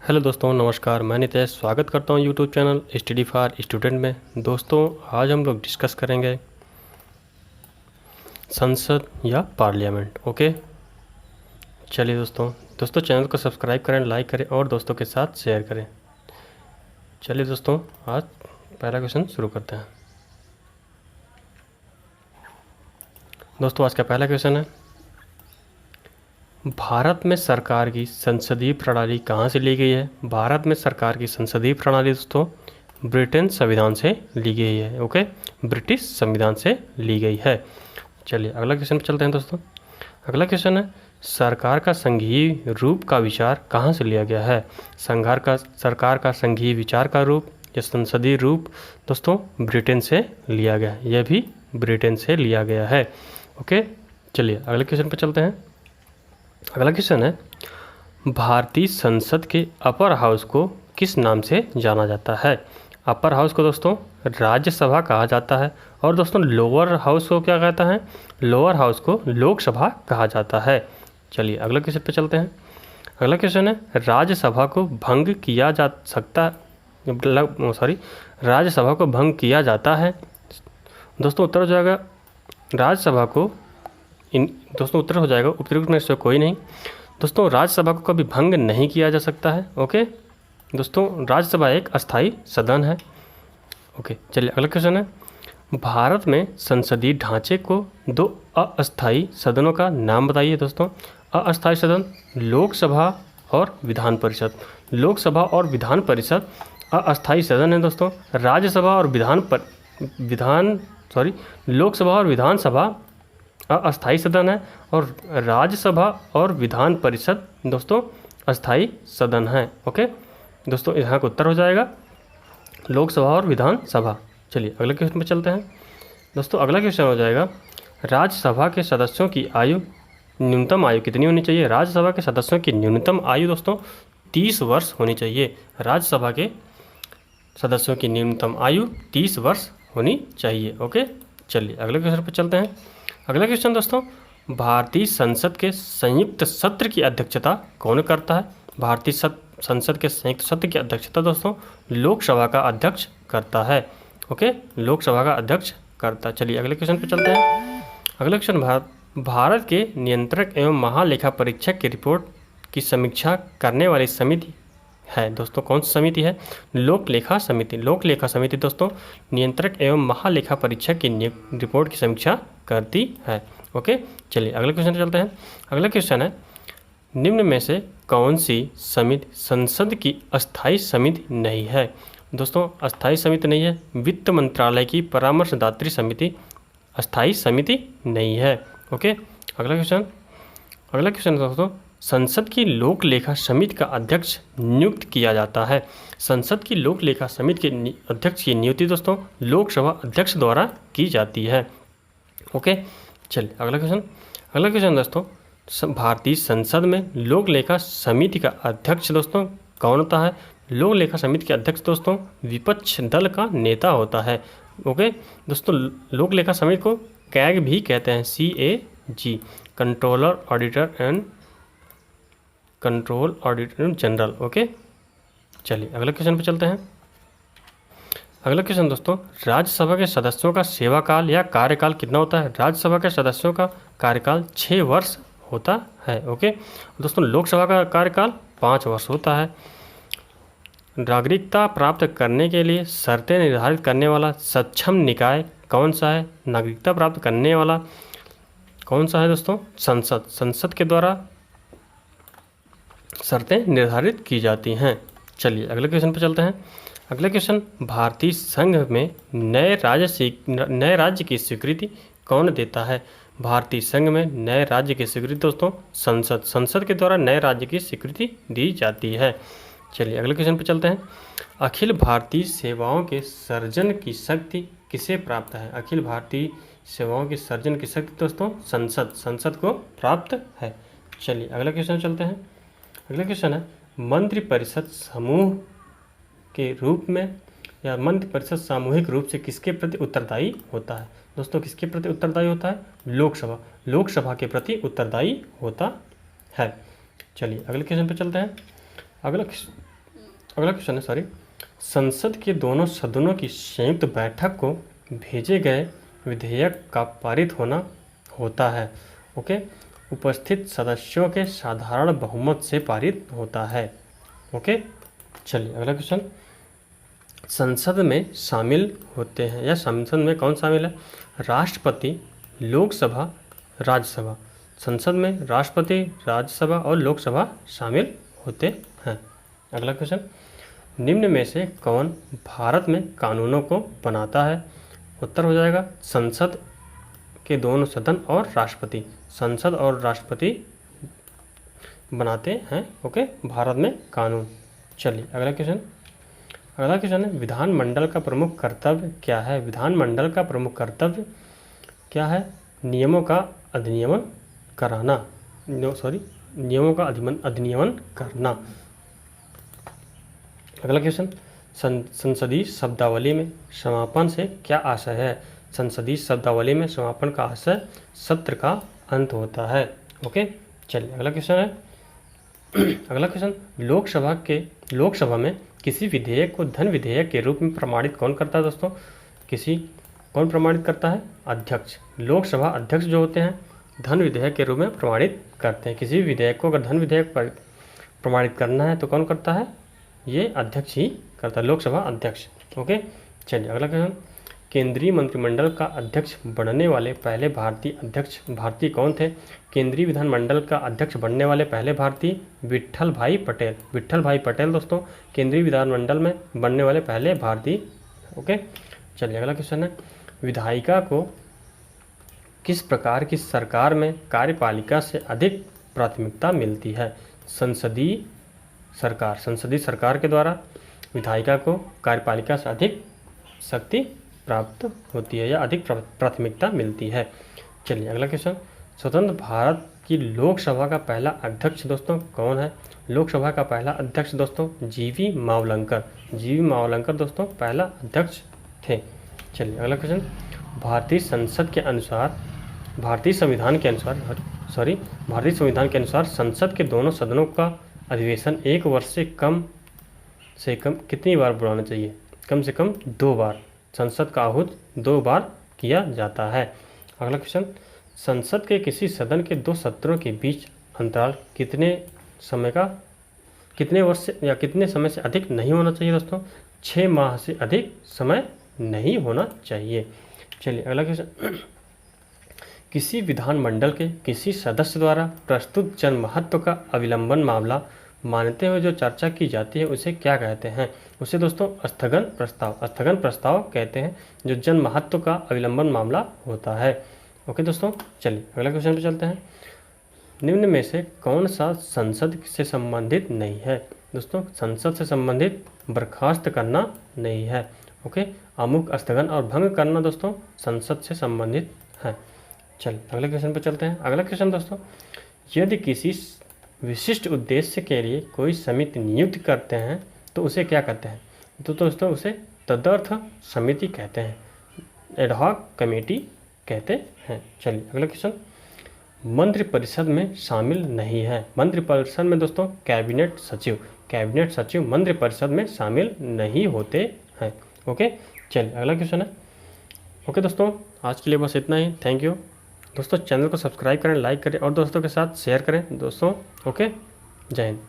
Hello दोस्तों, नमस्कार। मैं नितेश स्वागत करता हूं YouTube channel study for student में। दोस्तों, आज हम लोग डिस्कस करेंगे संसद या पार्लियामेंट। ओके, चलिए दोस्तों चैनल को सब्सक्राइब करें, लाइक करें और दोस्तों के साथ शेयर करें। चलिए दोस्तों, आज पहला क्वेश्चन शुरू करते हैं। दोस्तों, आज का पहला क्वेश्चन है, भारत में सरकार की संसदीय प्रणाली कहाँ से ली गई है? भारत में सरकार की संसदीय प्रणाली दोस्तों ब्रिटेन संविधान से ली गई है। ओके, ब्रिटिश संविधान से ली गई है। चलिए अगला क्वेश्चन पर चलते हैं दोस्तों। अगला क्वेश्चन है, सरकार का संघीय रूप का विचार कहाँ से लिया गया है? सरकार का संघीय विचार का रूप या संसदीय रूप दोस्तों ब्रिटेन से लिया गया है। यह भी ब्रिटेन से लिया गया है। ओके, चलिए अगले क्वेश्चन पर चलते हैं। अगला क्वेश्चन है, भारतीय संसद के अपर हाउस को किस नाम से जाना जाता है? अपर हाउस को दोस्तों राज्यसभा कहा जाता है और दोस्तों लोअर हाउस को क्या कहता है? लोअर हाउस को लोकसभा कहा जाता है। चलिए अगला क्वेश्चन पे चलते हैं। अगला क्वेश्चन है, राज्यसभा को भंग किया जा सकता राज्यसभा को भंग किया जाता है। दोस्तों उत्तर हो जाएगा राज्यसभा को दोस्तों उत्तर हो जाएगा उपयुक्त में से कोई नहीं। दोस्तों राज्यसभा को कभी भंग नहीं किया जा सकता है। ओके दोस्तों, राज्यसभा एक अस्थायी सदन है। ओके, चलिए अगला क्वेश्चन है, भारत में संसदीय ढांचे को दो अस्थायी सदनों का नाम बताइए। दोस्तों अस्थायी सदन लोकसभा और विधान परिषद। लोकसभा और विधान परिषद अस्थायी सदन है दोस्तों। राज्यसभा और लोकसभा और विधानसभा अस्थायी सदन है और राज्यसभा और विधान परिषद दोस्तों अस्थायी सदन है। ओके दोस्तों, यहाँ का उत्तर हो जाएगा लोकसभा और विधानसभा। चलिए अगले क्वेश्चन पर चलते हैं। दोस्तों अगला क्वेश्चन हो जाएगा, राज्यसभा के सदस्यों की आयु न्यूनतम आयु कितनी होनी चाहिए? राज्यसभा के सदस्यों की न्यूनतम आयु दोस्तों 30 वर्ष होनी चाहिए। राज्यसभा के सदस्यों की न्यूनतम आयु 30 वर्ष होनी चाहिए। ओके, चलिए अगले क्वेश्चन पर चलते हैं। अगला क्वेश्चन दोस्तों, भारतीय संसद के संयुक्त सत्र की अध्यक्षता कौन करता है? भारतीय संसद के संयुक्त सत्र की अध्यक्षता दोस्तों लोकसभा का अध्यक्ष करता है। ओके, लोकसभा का अध्यक्ष करता है। चलिए अगले क्वेश्चन पर चलते हैं। अगला क्वेश्चन, भारत के नियंत्रक एवं महालेखा परीक्षक की रिपोर्ट की समीक्षा करने वाली समिति है दोस्तों कौन सी समिति है? लोकलेखा समिति। लोकलेखा समिति दोस्तों नियंत्रक एवं महालेखा परीक्षक की रिपोर्ट की समीक्षा करती है। ओके, चलिए अगले क्वेश्चन पर चलते हैं। अगला क्वेश्चन है, निम्न में से कौन सी समिति संसद की अस्थायी समिति नहीं है? दोस्तों अस्थायी समिति नहीं है, वित्त मंत्रालय की परामर्शदात्री समिति अस्थायी समिति नहीं है। ओके, अगला क्वेश्चन दोस्तों, संसद की लोक लेखा समिति का अध्यक्ष नियुक्त किया जाता है। संसद की लोक लेखा समिति के अध्यक्ष की नियुक्ति दोस्तों लोकसभा अध्यक्ष द्वारा की जाती है। ओके, चलिए अगला क्वेश्चन दोस्तों, भारतीय संसद में लोक लेखा समिति का अध्यक्ष दोस्तों कौन होता है? लोक लेखा समिति के अध्यक्ष दोस्तों विपक्ष दल का नेता होता है। ओके दोस्तों, लोक लेखा समिति को कैग भी कहते हैं, CAG, control auditor general. Okay, चलिए अगले क्वेश्चन पर चलते हैं। अगला क्वेश्चन दोस्तों, राज्यसभा के सदस्यों का सेवाकाल या कार्यकाल कितना होता है? राज्यसभा के सदस्यों का कार्यकाल 6 वर्ष होता है। ओके दोस्तों, लोकसभा का कार्यकाल 5 वर्ष होता है। नागरिकता प्राप्त करने के लिए शर्तें निर्धारित करने वाला सक्षम निकाय कौन सा है? नागरिकता प्राप्त करने वाला कौन सा है दोस्तों? संसद के द्वारा शर्तें निर्धारित की जाती हैं। चलिए अगले क्वेश्चन पर चलते हैं। अगला क्वेश्चन, भारतीय संघ में नए राज्य की स्वीकृति कौन देता है? भारतीय संघ में नए राज्य की स्वीकृति दोस्तों संसद के द्वारा नए राज्य की स्वीकृति दी जाती है। चलिए अगले क्वेश्चन पर चलते हैं। अखिल भारतीय सेवाओं के सर्जन की शक्ति किसे प्राप्त है? अखिल भारतीय सेवाओं की सर्जन की शक्ति दोस्तों संसद को प्राप्त है। चलिए अगला क्वेश्चन चलते हैं। अगला क्वेश्चन है, मंत्रिपरिषद समूह के रूप में या मंत्रिपरिषद सामूहिक रूप से किसके प्रति उत्तरदायी होता है? दोस्तों किसके प्रति उत्तरदायी होता है? लोकसभा के प्रति उत्तरदायी होता है। चलिए अगले क्वेश्चन पर चलते हैं। अगला क्वेश्चन है, सॉरी, संसद के दोनों सदनों की संयुक्त बैठक को भेजे गए विधेयक का पारित होना होता है, ओके, उपस्थित सदस्यों के साधारण बहुमत से पारित होता है, ओके। चलिए अगला क्वेश्चन, संसद में शामिल होते हैं या संसद में कौन शामिल है? राष्ट्रपति, लोकसभा, राज्यसभा। संसद में राष्ट्रपति, राज्यसभा और लोकसभा शामिल होते हैं। अगला क्वेश्चन, निम्न में से कौन भारत में कानूनों को बनाता है? उत्तर हो जाएगा संसद के दोनों सदन और राष्ट्रपति। संसद और राष्ट्रपति बनाते हैं, ओके, भारत में कानून। चलिए अगला क्वेश्चन, अगला क्वेश्चन है, विधानमंडल का प्रमुख कर्तव्य क्या है? विधानमंडल का प्रमुख कर्तव्य क्या है? नियमों का अधिनियमन कराना, नियमों का अधिनियमन करना। अगला क्वेश्चन, संसदीय शब्दावली में समापन से क्या आशय है? संसदीय शब्दावली में समापन का आशय सत्र का अंत होता है, ओके। चलिए अगला क्वेश्चन है, अगला क्वेश्चन, लोकसभा में किसी विधेयक को धन विधेयक के रूप में प्रमाणित कौन करता है दोस्तों? कौन प्रमाणित करता है? अध्यक्ष। लोकसभा अध्यक्ष जो होते हैं धन विधेयक के रूप में प्रमाणित करते हैं। किसी भी विधेयक को अगर धन विधेयक पर प्रमाणित करना है तो कौन करता है? ये अध्यक्ष ही करता है, लोकसभा अध्यक्ष, ओके। चलिए अगला क्वेश्चन, केंद्रीय मंत्रिमंडल का अध्यक्ष बनने वाले पहले भारतीय कौन थे? केंद्रीय विधानमंडल का अध्यक्ष बनने वाले पहले भारतीय विट्ठल भाई पटेल दोस्तों, केंद्रीय विधानमंडल में बनने वाले पहले भारतीय, ओके। चलिए अगला क्वेश्चन है, विधायिका को किस प्रकार की सरकार में कार्यपालिका से अधिक प्राथमिकता मिलती है? संसदीय सरकार के द्वारा विधायिका को कार्यपालिका से अधिक शक्ति प्राप्त होती है या अधिक प्राथमिकता मिलती है। चलिए अगला क्वेश्चन, स्वतंत्र भारत की लोकसभा का पहला अध्यक्ष दोस्तों कौन है? लोकसभा का पहला अध्यक्ष दोस्तों जीवी मावलंकर दोस्तों पहला अध्यक्ष थे। चलिए अगला क्वेश्चन, भारतीय संविधान के अनुसार संसद के दोनों सदनों का अधिवेशन एक वर्ष से कम कितनी बार बुलाना चाहिए? कम से कम 2 बार। संसद का आहूत 2 बार किया जाता है। अगला क्वेश्चन, संसद के किसी सदन के 2 सत्रों के बीच अंतराल कितने वर्ष या कितने समय से अधिक नहीं होना चाहिए दोस्तों? 6 माह से अधिक समय नहीं होना चाहिए। चलिए अगला क्वेश्चन, किसी विधानमंडल के किसी सदस्य द्वारा प्रस्तुत जन महत्व का अविलंबन मामला मानते हुए जो चर्चा की जाती है उसे क्या कहते हैं? उसे दोस्तों स्थगन प्रस्ताव कहते हैं, जो जन महत्व का अविलंबन मामला होता है, ओके दोस्तों। चलिए अगला क्वेश्चन पे चलते हैं, निम्न में से कौन सा संसद से संबंधित नहीं है? दोस्तों संसद से संबंधित बर्खास्त करना नहीं है, ओके। आमुख, स्थगन और भंग करना दोस्तों संसद से संबंधित है। चलिए अगले क्वेश्चन पर चलते हैं। अगला क्वेश्चन दोस्तों, यदि किसी विशिष्ट उद्देश्य के लिए कोई समिति नियुक्त करते हैं तो उसे क्या कहते हैं? तो दोस्तों उसे तदर्थ समिति कहते हैं, एडहॉक कमेटी कहते हैं। चलिए अगला क्वेश्चन, मंत्रिपरिषद में शामिल नहीं है। मंत्रिपरिषद में दोस्तों कैबिनेट सचिव मंत्रिपरिषद में शामिल नहीं होते हैं, ओके। चलिए अगला क्वेश्चन है, ओके दोस्तों आज के लिए बस इतना ही। थैंक यू दोस्तों, चैनल को सब्सक्राइब करें, लाइक करें और दोस्तों के साथ शेयर करें दोस्तों, ओके। जय हिंद।